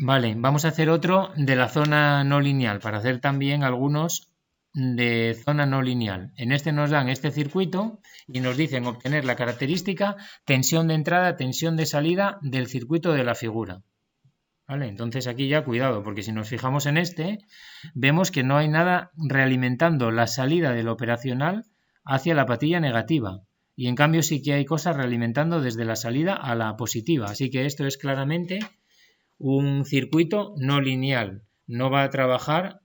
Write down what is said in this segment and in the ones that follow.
Vale, vamos a hacer otro de la zona no lineal, para hacer también algunos de zona no lineal. En este nos dan este circuito y nos dicen obtener la característica tensión de entrada, tensión de salida del circuito de la figura. ¿Vale? Entonces aquí ya cuidado, porque si nos fijamos en este, vemos que no hay nada realimentando la salida del operacional hacia la patilla negativa. Y en cambio sí que hay cosas realimentando desde la salida a la positiva. Así que esto es claramente un circuito no lineal. No va a trabajar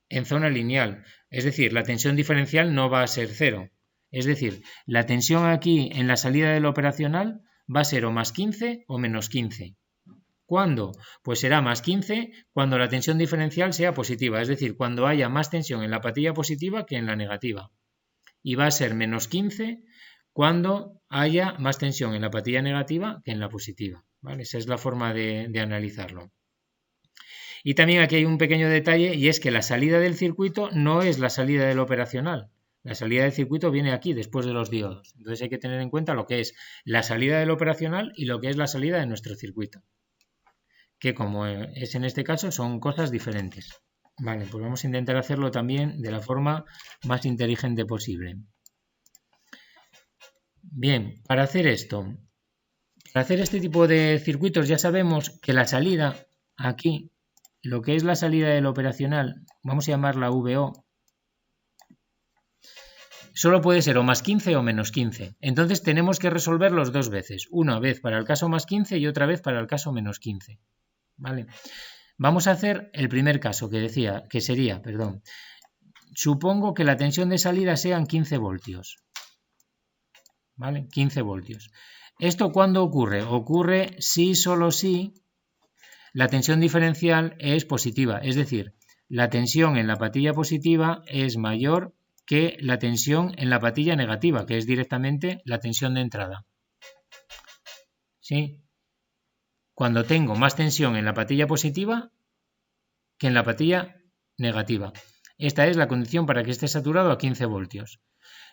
en zona lineal. Es decir, la tensión diferencial no va a ser cero. Es decir, la tensión aquí en la salida del operacional va a ser o más 15 o menos 15. ¿Cuándo? Pues será más 15 cuando la tensión diferencial sea positiva, es decir, cuando haya más tensión en la patilla positiva que en la negativa. Y va a ser menos 15 cuando haya más tensión en la patilla negativa que en la positiva. ¿Vale? Esa es la forma de analizarlo. Y también aquí hay un pequeño detalle y es que la salida del circuito no es la salida del operacional. La salida del circuito viene aquí, después de los diodos. Entonces hay que tener en cuenta lo que es la salida del operacional y lo que es la salida de nuestro circuito. Que como es en este caso son cosas diferentes. Vale, pues vamos a intentar hacerlo también de la forma más inteligente posible. Bien, para hacer esto, para hacer este tipo de circuitos ya sabemos que la salida aquí, lo que es la salida del operacional, vamos a llamarla VO, solo puede ser o más 15 o menos 15. Entonces tenemos que resolverlos dos veces, una vez para el caso más 15 y otra vez para el caso menos 15. ¿Vale? Vamos a hacer el primer caso que sería, supongo que la tensión de salida sean 15 voltios. ¿Vale? 15 voltios. ¿Esto cuándo ocurre? Ocurre si, solo si, la tensión diferencial es positiva, es decir, la tensión en la patilla positiva es mayor que la tensión en la patilla negativa, que es directamente la tensión de entrada. ¿Sí? Cuando tengo más tensión en la patilla positiva que en la patilla negativa. Esta es la condición para que esté saturado a 15 voltios.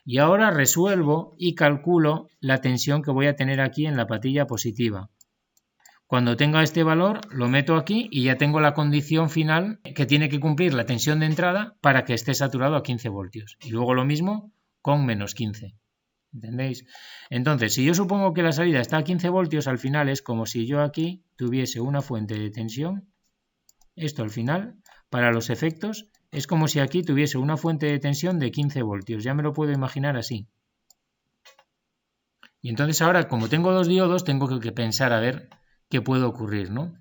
Y ahora resuelvo y calculo la tensión que voy a tener aquí en la patilla positiva. Cuando tenga este valor lo meto aquí y ya tengo la condición final que tiene que cumplir la tensión de entrada para que esté saturado a 15 voltios. Y luego lo mismo con menos 15. ¿Entendéis? Entonces, si yo supongo que la salida está a 15 voltios, al final es como si yo aquí tuviese una fuente de tensión. Esto al final, para los efectos, es como si aquí tuviese una fuente de tensión de 15 voltios. Ya me lo puedo imaginar así. Y entonces ahora, como tengo dos diodos, tengo que pensar a ver qué puede ocurrir, ¿no?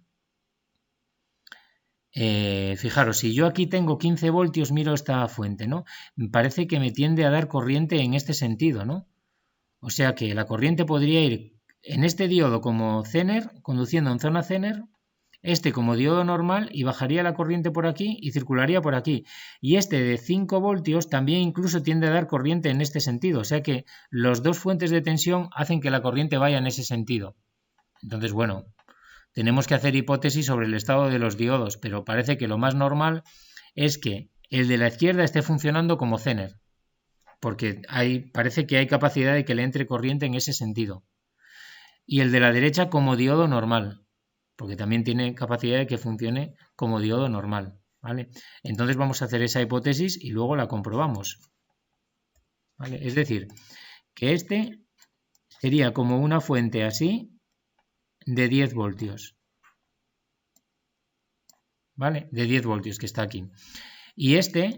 Fijaros, si yo aquí tengo 15 voltios, miro esta fuente, ¿no? Me parece que me tiende a dar corriente en este sentido, ¿no? O sea que la corriente podría ir en este diodo como Zener, conduciendo en zona Zener, este como diodo normal y bajaría la corriente por aquí y circularía por aquí. Y este de 5 voltios también incluso tiende a dar corriente en este sentido. O sea que las dos fuentes de tensión hacen que la corriente vaya en ese sentido. Entonces, bueno, tenemos que hacer hipótesis sobre el estado de los diodos, pero parece que lo más normal es que el de la izquierda esté funcionando como Zener, porque parece que hay capacidad de que le entre corriente en ese sentido. Y el de la derecha como diodo normal, porque también tiene capacidad de que funcione como diodo normal, ¿vale? Entonces vamos a hacer esa hipótesis y luego la comprobamos, ¿vale? Es decir, que este sería como una fuente así de 10 voltios, ¿vale? De 10 voltios que está aquí. Y este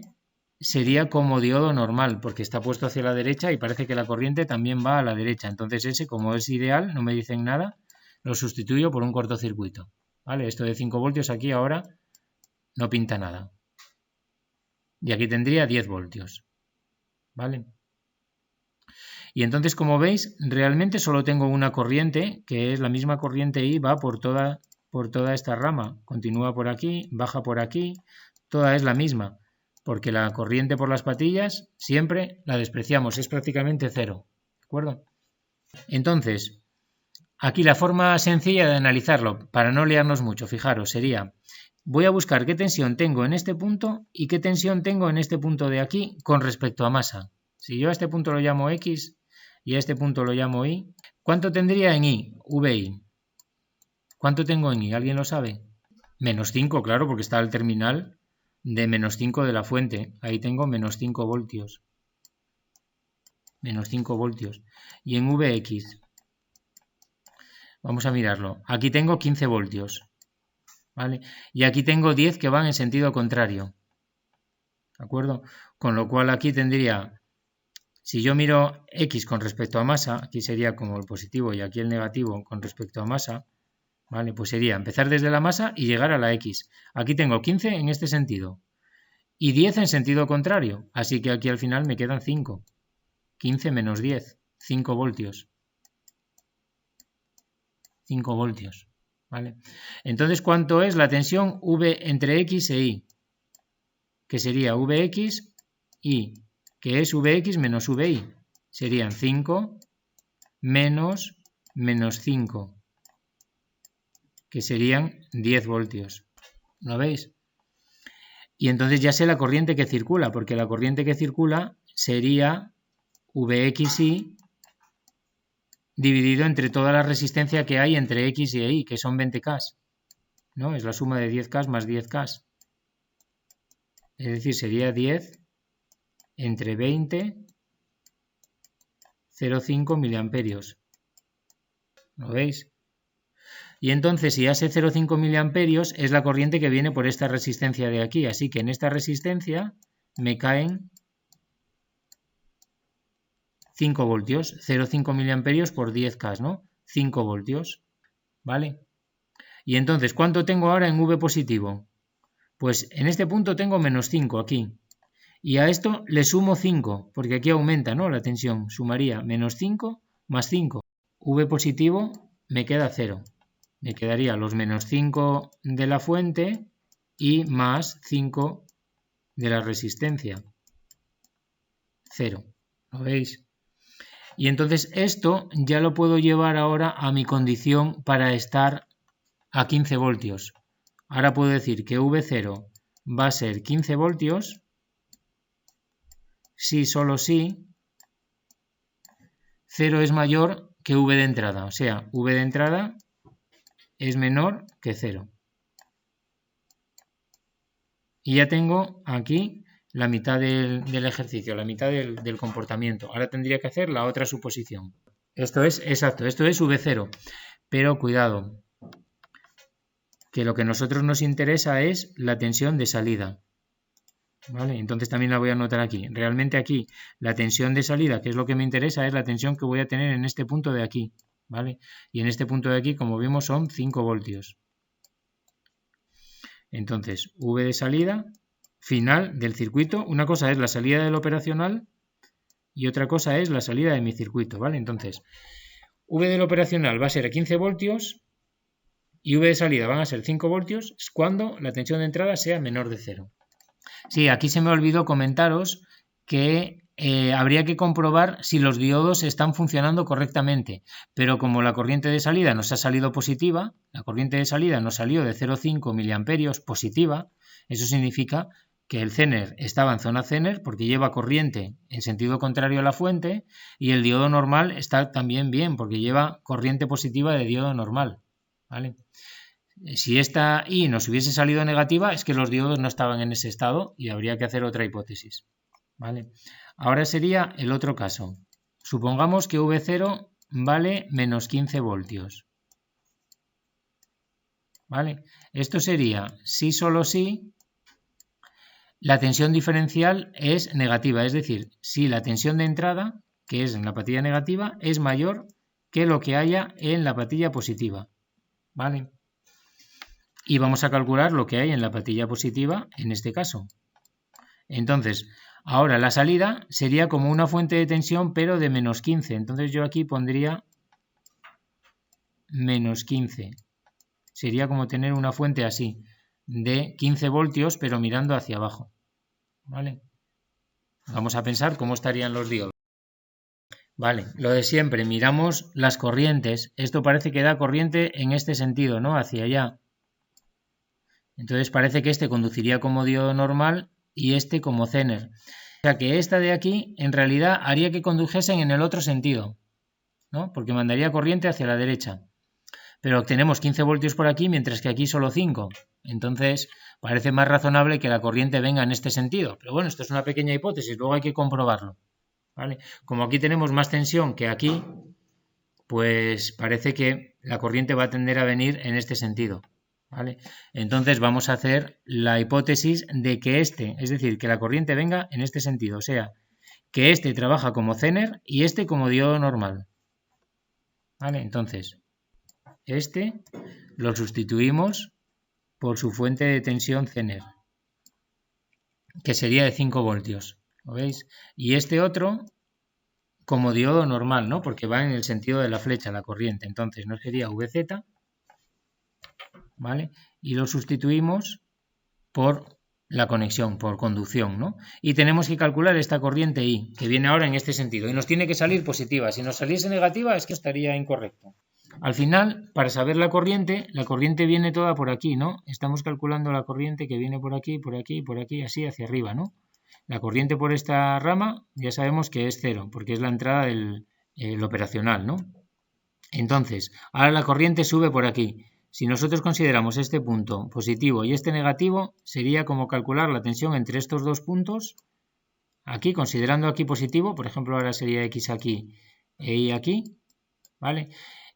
sería como diodo normal, porque está puesto hacia la derecha y parece que la corriente también va a la derecha. Entonces ese, como es ideal, no me dicen nada, lo sustituyo por un cortocircuito. ¿Vale? Esto de 5 voltios aquí ahora no pinta nada. Y aquí tendría 10 voltios. ¿Vale? Y entonces, como veis, realmente solo tengo una corriente, que es la misma corriente I, va por toda esta rama. Continúa por aquí, baja por aquí, toda es la misma. Porque la corriente por las patillas siempre la despreciamos, es prácticamente cero. ¿De acuerdo? Entonces, aquí la forma sencilla de analizarlo, para no liarnos mucho, fijaros, sería, voy a buscar qué tensión tengo en este punto y qué tensión tengo en este punto de aquí con respecto a masa. Si yo a este punto lo llamo X y a este punto lo llamo Y, ¿cuánto tendría en I? VI. ¿Cuánto tengo en I? ¿Alguien lo sabe? Menos 5, claro, porque está el terminal de menos 5 de la fuente. Ahí tengo menos 5 voltios. Menos 5 voltios. Y en Vx, vamos a mirarlo. Aquí tengo 15 voltios. ¿Vale? Y aquí tengo 10 que van en sentido contrario. ¿De acuerdo? Con lo cual aquí tendría, si yo miro X con respecto a masa, aquí sería como el positivo y aquí el negativo con respecto a masa, ¿vale? Pues sería empezar desde la masa y llegar a la X. Aquí tengo 15 en este sentido y 10 en sentido contrario, así que aquí al final me quedan 5. 15 menos 10, 5 voltios. 5 voltios, ¿vale? Entonces, ¿cuánto es la tensión V entre X e Y? Que sería Vx y que es Vx menos Vi. Serían 5 menos 5, que serían 10 voltios. ¿Lo veis? Y entonces ya sé la corriente que circula, porque la corriente que circula sería Vxi dividido entre toda la resistencia que hay entre X y Y, que son 20K, ¿no? Es la suma de 10K más 10K. Es decir, sería 10 entre 20, 0,5 miliamperios. ¿Lo veis? Y entonces, si ya sé 0,5 miliamperios, es la corriente que viene por esta resistencia de aquí. Así que en esta resistencia me caen 5 voltios. 0,5 miliamperios por 10K, ¿no? 5 voltios. ¿Vale? Y entonces, ¿cuánto tengo ahora en V positivo? Pues en este punto tengo menos 5 aquí. Y a esto le sumo 5, porque aquí aumenta, ¿no? La tensión. Sumaría menos 5 más 5. V positivo me queda 0. Me quedaría los menos 5 de la fuente y más 5 de la resistencia. 0. ¿Lo veis? Y entonces esto ya lo puedo llevar ahora a mi condición para estar a 15 voltios. Ahora puedo decir que V0 va a ser 15 voltios si solo si 0 es mayor que V de entrada. O sea, V de entrada es menor que 0. Y ya tengo aquí la mitad del ejercicio, la mitad del comportamiento. Ahora tendría que hacer la otra suposición. Esto es exacto, esto es V0. Pero cuidado, que lo que a nosotros nos interesa es la tensión de salida. ¿Vale? Entonces también la voy a anotar aquí. Realmente aquí la tensión de salida, que es lo que me interesa, es la tensión que voy a tener en este punto de aquí. ¿Vale? Y en este punto de aquí, como vimos, son 5 voltios. Entonces, V de salida, final del circuito. Una cosa es la salida del operacional y otra cosa es la salida de mi circuito, ¿vale? Entonces, V del operacional va a ser a 15 voltios y V de salida van a ser 5 voltios cuando la tensión de entrada sea menor de 0. Sí, aquí se me olvidó comentaros que habría que comprobar si los diodos están funcionando correctamente, pero como la corriente de salida nos ha salido positiva, la corriente de salida nos salió de 0,5 miliamperios positiva, eso significa que el Zener estaba en zona Zener porque lleva corriente en sentido contrario a la fuente y el diodo normal está también bien porque lleva corriente positiva de diodo normal, ¿vale? Si esta I nos hubiese salido negativa es que los diodos no estaban en ese estado y habría que hacer otra hipótesis, ¿vale? Ahora sería el otro caso. Supongamos que V0 vale menos 15 voltios. ¿Vale? Esto sería si solo si la tensión diferencial es negativa, es decir, si la tensión de entrada, que es en la patilla negativa, es mayor que lo que haya en la patilla positiva. ¿Vale? Y vamos a calcular lo que hay en la patilla positiva en este caso. Entonces, ahora la salida sería como una fuente de tensión pero de menos 15. Entonces yo aquí pondría menos 15. Sería como tener una fuente así, de 15 voltios pero mirando hacia abajo. ¿Vale? Vamos a pensar cómo estarían los diodos. Vale, lo de siempre, miramos las corrientes. Esto parece que da corriente en este sentido, ¿no? Hacia allá. Entonces parece que este conduciría como diodo normal y este como Zener. O sea que esta de aquí en realidad haría que condujesen en el otro sentido, ¿no? Porque mandaría corriente hacia la derecha. pero obtenemos 15 voltios por aquí, mientras que aquí solo 5. Entonces, parece más razonable que la corriente venga en este sentido. Pero bueno, esto es una pequeña hipótesis, luego hay que comprobarlo, ¿vale? Como aquí tenemos más tensión que aquí, pues parece que la corriente va a tender a venir en este sentido, ¿vale? Entonces vamos a hacer la hipótesis de que es decir, que la corriente venga en este sentido, o sea, que este trabaja como Zener y este como diodo normal, ¿vale? Entonces, este lo sustituimos por su fuente de tensión Zener, que sería de 5 voltios, ¿lo veis? Y este otro como diodo normal, ¿no? Porque va en el sentido de la flecha, la corriente. Entonces, no sería VZ, ¿vale? Y lo sustituimos por la conexión, por conducción, ¿no? Y tenemos que calcular esta corriente I, que viene ahora en este sentido. Y nos tiene que salir positiva. Si nos saliese negativa, es que estaría incorrecto. Al final, para saber la corriente viene toda por aquí, ¿no? Estamos calculando la corriente que viene por aquí, por aquí, por aquí, así hacia arriba, ¿no? La corriente por esta rama ya sabemos que es 0, porque es la entrada del operacional, ¿no? Entonces, ahora la corriente sube por aquí. Si nosotros consideramos este punto positivo y este negativo, sería como calcular la tensión entre estos dos puntos. Aquí, considerando aquí positivo, por ejemplo, ahora sería X aquí e Y aquí, ¿vale?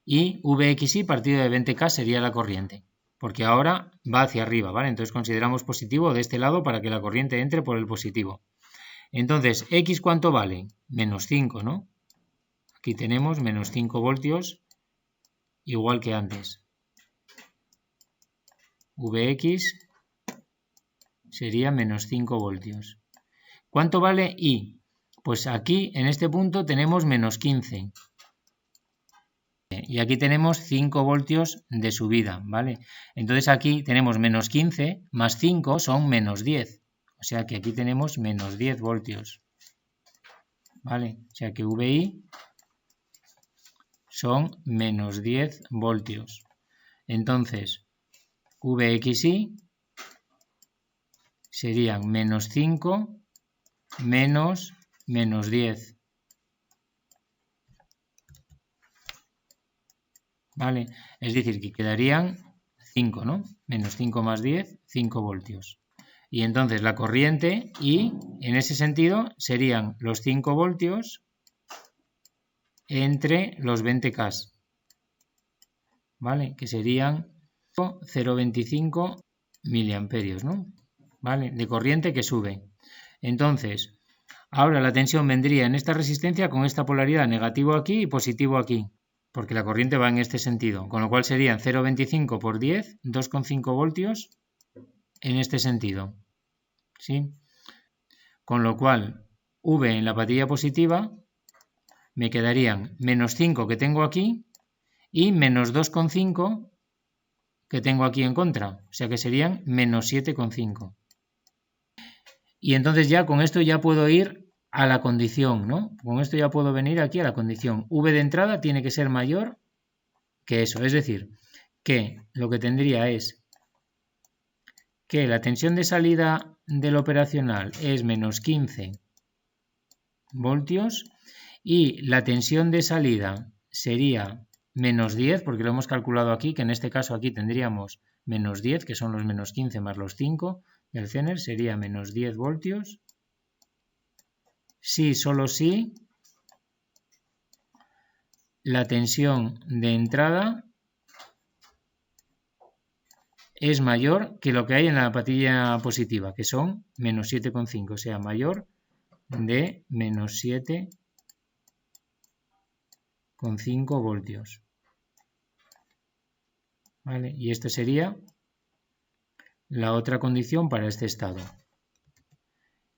Y VXY partido de 20K sería la corriente, porque ahora va hacia arriba, ¿vale? Entonces consideramos positivo de este lado para que la corriente entre por el positivo. Entonces, X ¿cuánto vale? Menos 5, ¿no? Aquí tenemos menos 5 voltios, igual que antes. Vx sería menos 5 voltios. ¿Cuánto vale I? Pues aquí, en este punto, tenemos menos 15. Y aquí tenemos 5 voltios de subida, ¿vale? Entonces aquí tenemos menos 15 más 5 son menos 10. O sea que aquí tenemos menos 10 voltios. ¿Vale? O sea que VI son menos 10 voltios. Entonces, VXI serían menos 5 menos 10. ¿Vale? Es decir, que quedarían 5, ¿no? Menos 5 más 10, 5 voltios. Y entonces la corriente I, en ese sentido, serían los 5 voltios entre los 20K. ¿Vale? Que serían 0,25 miliamperios, ¿no? ¿Vale? De corriente que sube. Entonces, ahora la tensión vendría en esta resistencia con esta polaridad negativo aquí y positivo aquí, porque la corriente va en este sentido, con lo cual serían 0,25 por 10, 2,5 voltios en este sentido, ¿sí? Con lo cual, V en la patilla positiva me quedarían menos 5 que tengo aquí y menos 2,5 que tengo aquí en contra, o sea que serían menos 7,5. Y entonces ya con esto ya puedo ir a la condición, ¿no? Con esto ya puedo venir aquí a la condición. V de entrada tiene que ser mayor que eso, es decir, que lo que tendría es que la tensión de salida del operacional es menos 15 voltios y la tensión de salida sería menos 10, porque lo hemos calculado aquí, que en este caso aquí tendríamos menos 10, que son los menos 15 más los 5 del Zener, sería menos 10 voltios. Si, solo si, la tensión de entrada es mayor que lo que hay en la patilla positiva, que son menos 7,5, o sea, mayor de menos 7,5 voltios. ¿Vale? Y esto sería la otra condición para este estado.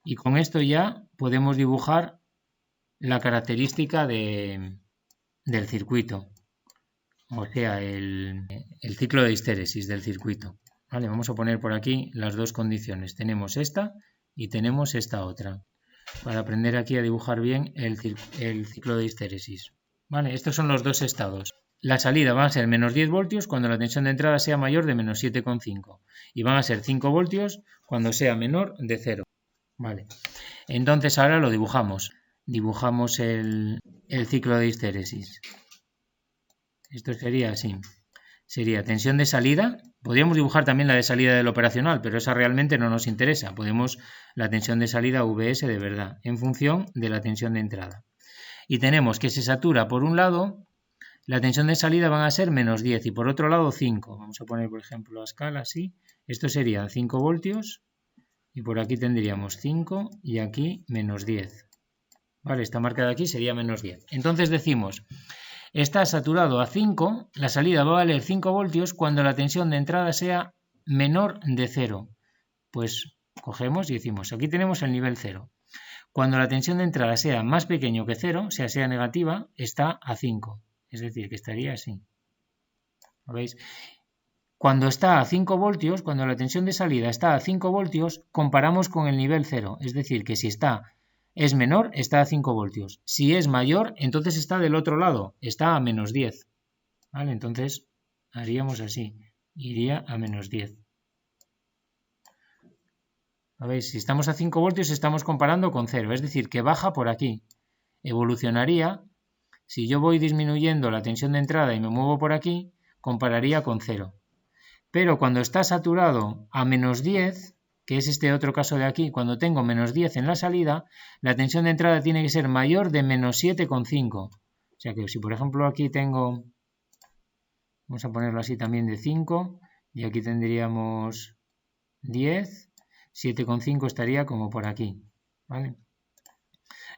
Y con esto ya podemos dibujar la característica del circuito, o sea, el ciclo de histéresis del circuito. ¿Vale? Vamos a poner por aquí las dos condiciones. Tenemos esta y tenemos esta otra, para aprender aquí a dibujar bien el ciclo de histéresis. ¿Vale? Estos son los dos estados. La salida va a ser menos 10 voltios cuando la tensión de entrada sea mayor de menos 7,5 y van a ser 5 voltios cuando sea menor de 0. Vale. Entonces ahora lo dibujamos. Dibujamos el ciclo de histéresis. Esto sería así. sería tensión de salida. Podríamos dibujar también la de salida del operacional, pero esa realmente no nos interesa. Podemos la tensión de salida VS de verdad, en función de la tensión de entrada. Y tenemos que se satura por un lado, la tensión de salida van a ser menos 10 y por otro lado 5. Vamos a poner, por ejemplo, a escala así. Esto serían 5 voltios y por aquí tendríamos 5 y aquí menos 10. Vale, esta marca de aquí sería menos 10. Entonces decimos, está saturado a 5, la salida va a valer 5 voltios cuando la tensión de entrada sea menor de 0. Pues cogemos y decimos, aquí tenemos el nivel 0. Cuando la tensión de entrada sea más pequeño que 0, sea negativa, está a 5. Es decir, que estaría así. ¿Lo veis? Cuando está a 5 voltios, cuando la tensión de salida está a 5 voltios, comparamos con el nivel 0. Es decir, que si es menor, está a 5 voltios. Si es mayor, entonces está del otro lado, está a menos 10. ¿Vale? Entonces haríamos así, iría a menos 10. ¿Lo veis? Si estamos a 5 voltios estamos comparando con 0, es decir, que baja por aquí. Evolucionaría, si yo voy disminuyendo la tensión de entrada y me muevo por aquí, compararía con 0. Pero cuando está saturado a menos 10, que es este otro caso de aquí, cuando tengo menos 10 en la salida, la tensión de entrada tiene que ser mayor de menos 7,5. O sea que si por ejemplo aquí tengo, vamos a ponerlo así también de 5, y aquí tendríamos 10, 7,5 estaría como por aquí, ¿vale?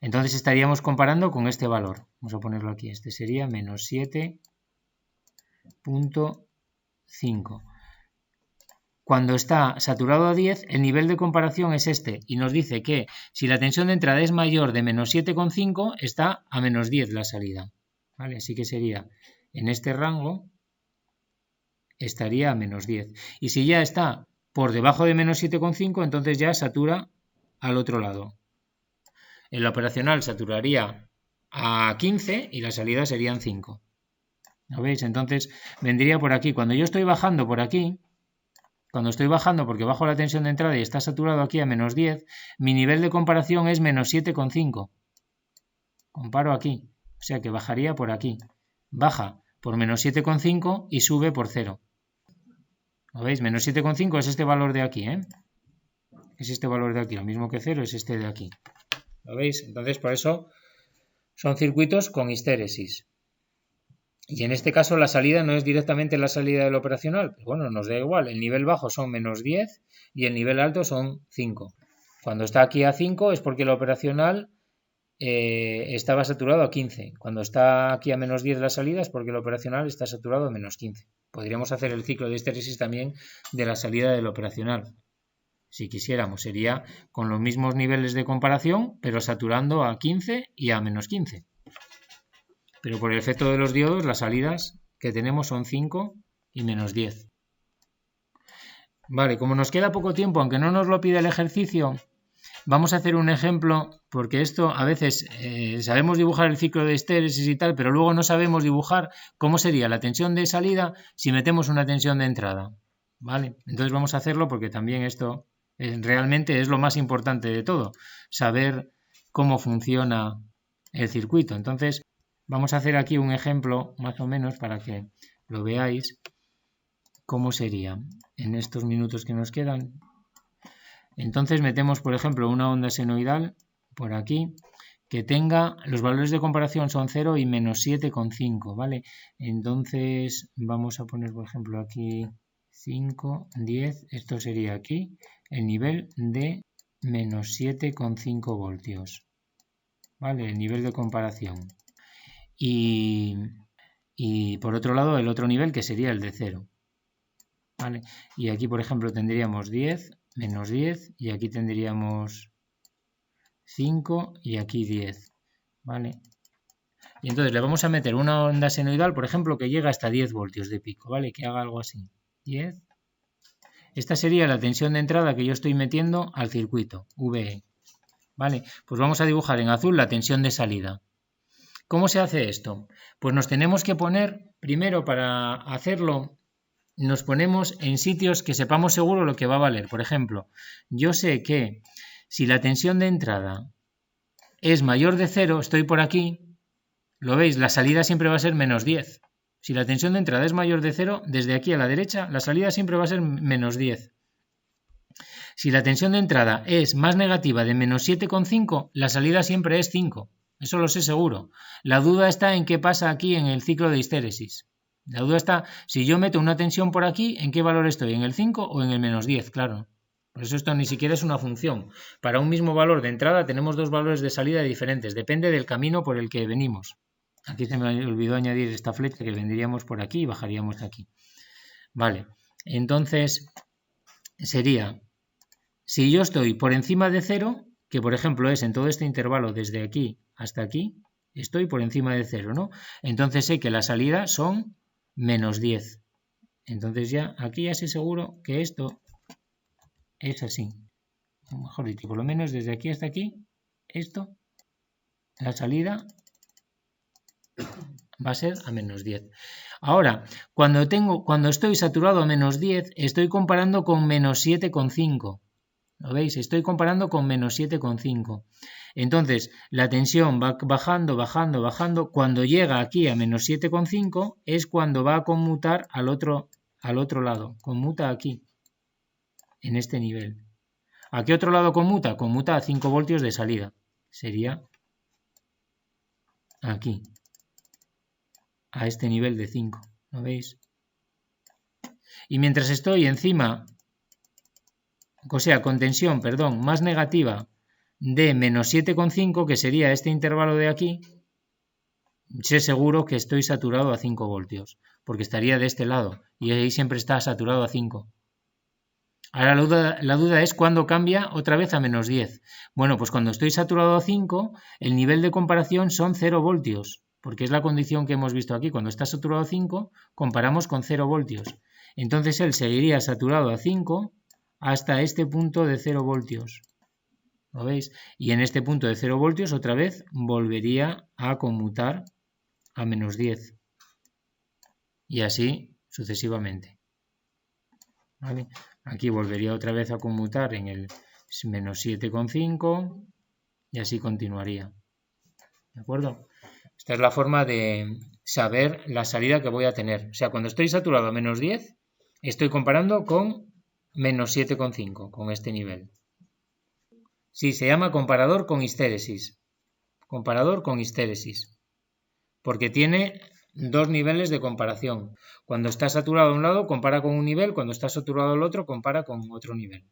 Entonces estaríamos comparando con este valor. Vamos a ponerlo aquí, este sería menos 7,5. Cuando está saturado a 10, el nivel de comparación es este y nos dice que si la tensión de entrada es mayor de menos 7,5, está a menos 10 la salida. ¿Vale? Así que sería en este rango, estaría a menos 10. Y si ya está por debajo de menos 7,5, entonces ya satura al otro lado. En la operacional saturaría a 15 y la salida serían 5. ¿Lo veis? Entonces vendría por aquí. Cuando yo estoy bajando por aquí, cuando estoy bajando porque bajo la tensión de entrada y está saturado aquí a menos 10, mi nivel de comparación es menos 7,5. Comparo aquí, o sea que bajaría por aquí. Baja por menos 7,5 y sube por 0. ¿Lo veis? Menos 7,5 es este valor de aquí, ¿eh? Es este valor de aquí, lo mismo que 0 es este de aquí. ¿Lo veis? Entonces por eso son circuitos con histéresis. Y en este caso la salida no es directamente la salida del operacional. Pues bueno, nos da igual. El nivel bajo son menos 10 y el nivel alto son 5. Cuando está aquí a 5 es porque el operacional estaba saturado a 15. Cuando está aquí a menos 10 la salida es porque el operacional está saturado a menos 15. Podríamos hacer el ciclo de histéresis también de la salida del operacional. Si quisiéramos, sería con los mismos niveles de comparación, pero saturando a 15 y a menos 15. Pero por el efecto de los diodos, las salidas que tenemos son 5 y menos 10. Vale, como nos queda poco tiempo, aunque no nos lo pida el ejercicio, vamos a hacer un ejemplo, porque esto a veces sabemos dibujar el ciclo de histéresis y tal, pero luego no sabemos dibujar cómo sería la tensión de salida si metemos una tensión de entrada. Vale, entonces vamos a hacerlo porque también esto realmente es lo más importante de todo, saber cómo funciona el circuito. Entonces vamos a hacer aquí un ejemplo más o menos para que lo veáis cómo sería en estos minutos que nos quedan. Entonces metemos, por ejemplo, una onda senoidal por aquí que tenga, los valores de comparación son 0 y menos 7,5, ¿vale? Entonces vamos a poner, por ejemplo, aquí 5, 10, esto sería aquí el nivel de menos 7,5 voltios, ¿vale? El nivel de comparación. Y por otro lado el otro nivel que sería el de 0, ¿vale? Y aquí, por ejemplo, tendríamos 10, menos 10 y aquí tendríamos 5 y aquí 10, ¿vale? Y entonces le vamos a meter una onda senoidal, por ejemplo, que llega hasta 10 voltios de pico, ¿vale? Que haga algo así, 10. Esta sería la tensión de entrada que yo estoy metiendo al circuito, VE, ¿vale? Pues vamos a dibujar en azul la tensión de salida. ¿Cómo se hace esto? Pues nos tenemos que poner, primero para hacerlo, nos ponemos en sitios que sepamos seguro lo que va a valer. Por ejemplo, yo sé que si la tensión de entrada es mayor de 0, estoy por aquí, lo veis, la salida siempre va a ser menos 10. Si la tensión de entrada es mayor de 0, desde aquí a la derecha, la salida siempre va a ser menos 10. Si la tensión de entrada es más negativa de menos 7,5, la salida siempre es 5. Eso lo sé seguro. La duda está en qué pasa aquí en el ciclo de histéresis. La duda está, si yo meto una tensión por aquí, ¿en qué valor estoy? ¿En el 5 o en el menos 10? Claro. Por eso esto ni siquiera es una función. Para un mismo valor de entrada tenemos dos valores de salida diferentes. Depende del camino por el que venimos. Aquí se me olvidó añadir esta flecha que vendríamos por aquí y bajaríamos de aquí. Vale, entonces sería, si yo estoy por encima de 0, que por ejemplo es en todo este intervalo desde aquí hasta aquí, estoy por encima de 0, ¿no? Entonces sé que la salida son menos 10. Entonces ya aquí ya sé seguro que esto es así. O mejor dicho, por lo menos desde aquí hasta aquí, esto, la salida va a ser a menos 10. Ahora, cuando estoy saturado a menos 10, estoy comparando con menos 7,5. ¿Lo veis? Estoy comparando con menos 7,5. Entonces, la tensión va bajando, bajando, bajando. Cuando llega aquí a menos 7,5 es cuando va a conmutar al otro lado. Conmuta aquí, en este nivel. ¿A qué otro lado conmuta? Conmuta a 5 voltios de salida. Sería aquí, a este nivel de 5. ¿Lo veis? Y mientras estoy encima, o sea, con tensión, perdón, más negativa de menos 7,5, que sería este intervalo de aquí, sé seguro que estoy saturado a 5 voltios, porque estaría de este lado, y ahí siempre está saturado a 5. Ahora la duda es cuándo cambia otra vez a menos 10. Bueno, pues cuando estoy saturado a 5, el nivel de comparación son 0 voltios, porque es la condición que hemos visto aquí. Cuando está saturado a 5, comparamos con 0 voltios. Entonces él seguiría saturado a 5 hasta este punto de 0 voltios. ¿Lo veis? Y en este punto de 0 voltios otra vez volvería a conmutar a menos 10. Y así sucesivamente. ¿Vale? Aquí volvería otra vez a conmutar en el menos 7,5 y así continuaría. ¿De acuerdo? Esta es la forma de saber la salida que voy a tener. O sea, cuando estoy saturado a menos 10, estoy comparando con menos 7,5, con este nivel. Sí, se llama comparador con histéresis. Comparador con histéresis. Porque tiene dos niveles de comparación. Cuando está saturado a un lado, compara con un nivel. Cuando está saturado al otro, compara con otro nivel.